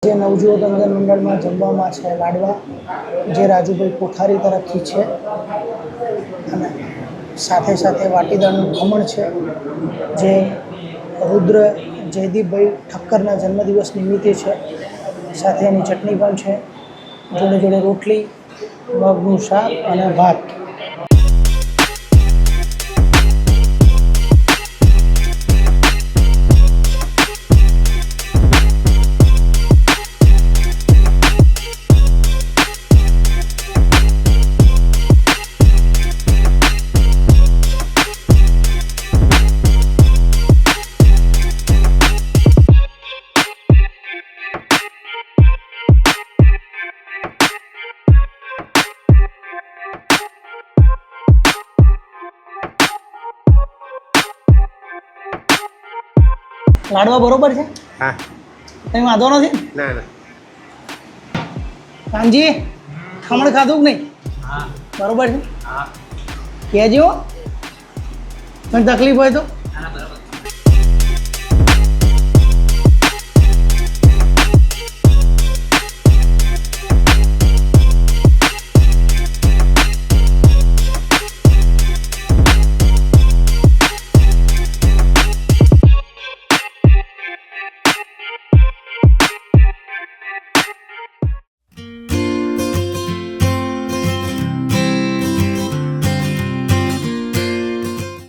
જે નવજોત અંગન મંડળમાં જમવામાં છે લાડવા જે રાજુભાઈ કોઠારી તરફથી છે અને સાથે સાથે વાટીદાળનું ખમણ છે જે રુદ્ર જયદીપભાઈ ઠક્કરના જન્મદિવસ નિમિત્તે છે. સાથે એની ચટણી પણ છે, જોડે જોડે રોટલી, મગનું શાક અને ભાત. લાડવા બરોબર છે? હા. કંઈ વાંધો નથી? ના ના. કાનજી ખમણ ખાધું કે નહીં? હા. બરોબર છે? હા. કહેજો, કંઈ તકલીફ હોય તો. ના બરોબર.